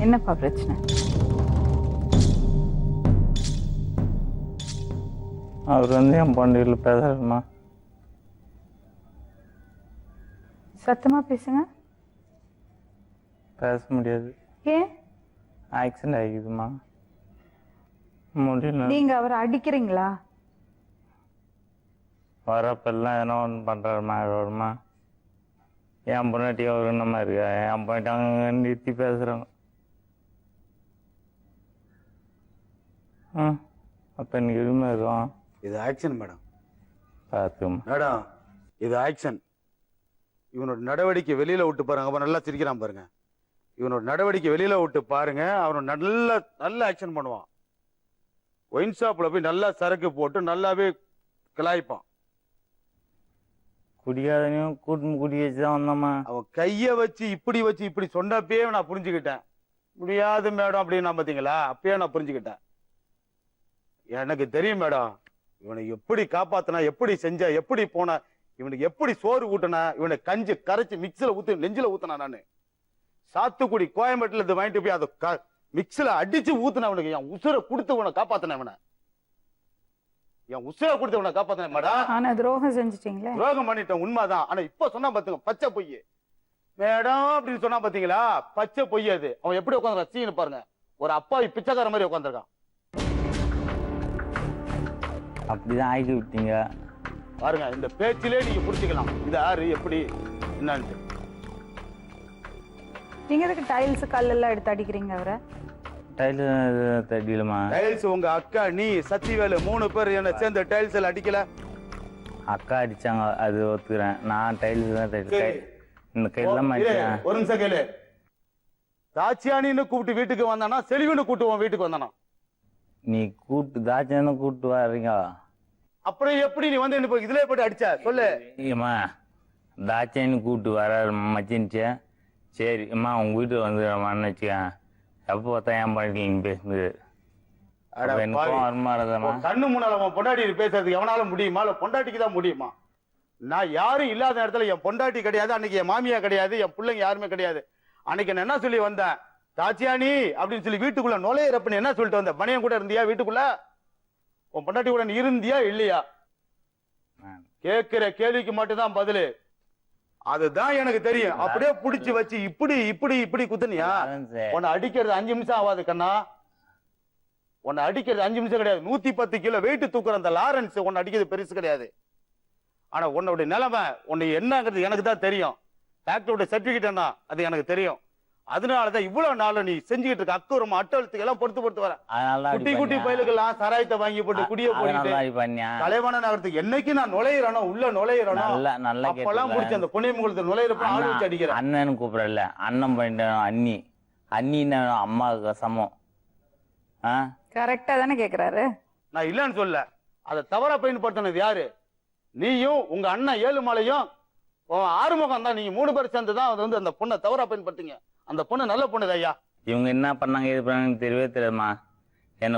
என்னப்பா பிரச்சனை? அவர் என் பொண்டையில் பேசுறேம்மா. சத்தமா பேசுங்க. பேச முடியாது. ஏன்? ஆக்சிடென்ட் ஆகிக்குதுமா, முடியல. நீங்க அவரை அடிக்கிறீங்களா? வரப்பெல்லாம் எதனா ஒன்று பண்ணுறாருமா வருமா. என் பொண்ணாட்டி அவர் என்னமா இருக்கா, என் பொண்ணாட்டி அவங்க நிறுத்தி பேசுகிறாங்க. அப்போ எனக்கு எதுவுமே இருக்கும். இது ஆக்ஷன் மேடம். பார்த்துக்கம்மா மேடம், இது ஆக்ஷன். இவனோட நடவடிக்கை வெளியில விட்டு பாருங்க. அவன் நல்லா சிரிக்கிறான் பாருங்க. இவனோட நடவடிக்கை வெளியில விட்டு பாருங்க. அவன் நல்ல ஆக்ஷன் பண்ணுவான். ஒயின் ஷாப்ல போய் நல்லா சரக்கு போட்டு நல்லாவே கிளாய்ப்பான். குடிக்காதனையும் கூட்டு குடி வச்சு தான் வந்தோம்மா. அவன் கைய வச்சு இப்படி சொன்னப்பே நான் புரிஞ்சுக்கிட்டேன். முடியாது மேடம் அப்படின்னு நான் பாத்தீங்களா, அப்பயே நான் புரிஞ்சுக்கிட்டேன். எனக்கு தெரியும் மேடம், இவனை எப்படி காப்பாத்தினா, எப்படி செஞ்ச, எப்படி போன, இவனுக்கு எப்படி சோறு ஊட்டினா, இவனை கஞ்சி கரைச்சி மிக்சில ஊத்து நெஞ்சில ஊத்தினா. நானு சாத்துக்குடி கோயம்பேட்டுல இருந்து வாங்கிட்டு போய் அதை மிக்சில அடிச்சு ஊத்துன. அவனுக்கு என் உசுரை கொடுத்து உன காப்பாத்தின. இவனை என் உசுரை கொடுத்து உன காப்பாத்தின மேடம். ஆனா துரோகம் செஞ்சுட்டீங்களே. துரோகம் பண்ணிட்டேன், உண்மைதான். ஆனா இப்ப சொன்னா பாத்துங்க, பச்சை பொய் மேடம் அப்படின்னு சொன்னா பாத்தீங்களா, பச்சை பொய். அது அவன் எப்படி உட்காந்து சீனு பாருங்க, ஒரு அப்பாவி பிச்சைக்கார மாதிரி உட்காந்துருக்கான். அப்படிதான் ஆக்கி விட்டீங்க பாருங்க. இந்த பேச்சிலே நீங்க புரிஞ்சுக்கலாம் இது யாரு எப்படி என்னன்னு. நீங்க எதுக்கு டைல்ஸ் கல்லெல்லாம் எடுத்து அடிக்கிறீங்க அவரை? டைல் தட்டிடுமா. டைல்ஸ் உங்க அக்கா, நீ, சத்திவேலு 3 பேர் என்ன சேர்ந்த டைல்ஸ் எல்லாம் அடிக்கல. அக்கா அடிச்சாங்க, அது ஒத்துக்கிறேன். நான் டைல்ஸ் தான் தட்டி இந்த கையெல்லாம் மாட்டேன். ஒரு நிமிஷம் கேளு. தாச்சியானின்னு கூப்பிட்டு வீட்டுக்கு வந்தானா, செலிவனு கூப்பிட்டு வீட்டுக்கு வந்தானா? நீ கூட்டு தாச்சான கூப்பிட்டு வர்றீங்க. அப்புறம் எப்படி நீ வந்து என்ன இதுல போட்டு அடிச்ச சொல்லு. ஏம்மா தாச்சான்னு கூப்பிட்டு வர மச்சின்ச்சு. சரி அம்மா உங்க வீட்டுக்கு வந்துடுறமான்னு வச்சுக்கேன். எப்போ பார்த்தா ஏன் பண்ணிட்டு பேசுது எனக்கும் வருமானதாம்மா. கண்ணு முன்னால அவன் பொண்டாட்டி பேசுறதுக்கு எவனால முடியுமா? இல்ல பொண்டாட்டிக்கு தான் முடியுமா? நான் யாரும் இல்லாத இடத்துல என் பொண்டாட்டி கிடையாது, அன்னைக்கு என் மாமியா கிடையாது, என் பிள்ளைங்க யாருமே கிடையாது. அன்னைக்கு நான் என்ன சொல்லி வந்தேன், தாச்சியானி அப்படின்னு சொல்லி வீட்டுக்குள்ள நுழையிறப்பன்னு என்ன சொல்லிட்டு வந்த? பணியன் கூட இருந்தியா வீட்டுக்குள்ள? உன் பொண்டாட்டி கூட நீ இருந்தியா இல்லையா? கேட்கிற கேள்விக்கு மட்டும்தான் பதிலு. அதுதான் எனக்கு தெரியும். அப்படியே புடிச்சு வச்சு இப்படி குத்துனியா? உன்னை அடிக்கிறது 5 நிமிஷம் ஆகாது கண்ணா. உன்னை அடிக்கிறது 5 நிமிஷம் கிடையாது. 110 கிலோ வெயிட் தூக்குற அந்த லாரன்ஸ் உன்னை அடிக்கிறது பெருசு கிடையாது. ஆனா உன்னோட நிலைமை உன்னை என்னங்கிறது எனக்கு தான் தெரியும். டாக்டரோட சர்டிபிகேட் என்ன அது எனக்கு தெரியும். அதனாலதான் இவ்வளவு நாள் நீ செஞ்சுக்கிட்டு இருக்க அக்குறமா அட்டழுத்துக்கு எல்லாம் பொறுத்து வர. குட்டி பயிலுக்கெல்லாம் சராயத்தை வாங்கி போட்டு குடிய போயிட்டு தலைவான நகரத்துக்கு என்னைக்கு நான் நுழையிறனோ உள்ள நுழையிறனோ அப்பெல்லாம் குடிச்சு அந்த புண்ணியமுகத்தை நுழையிறப்ப ஆள் வச்சு அடிக்கிறேன். அண்ணன் கூப்பிடல, அண்ணன் பண்ணிட்டு அண்ணி. அண்ணின்னு அம்மாவுக்கு சமம். கரெக்டா தானே கேக்குறாரு. நான் இல்லன்னு சொல்ல. அதை தவறா பயன்படுத்தினது யாரு? நீயும் உங்க அண்ணன் ஏழுமலையும் ஆறுமுகம் தான். நீங்க 3 பேர் சேர்ந்துதான் அது வந்து அந்த பொண்ணை தவறா பயன்படுத்திங்க. அந்த பொண்ணு நல்ல பொண்ணு ஐயா. இவங்க என்ன பண்ணாங்க, எது பண்ணாங்கன்னு தெரியவே தெரியாதுமா. என்ன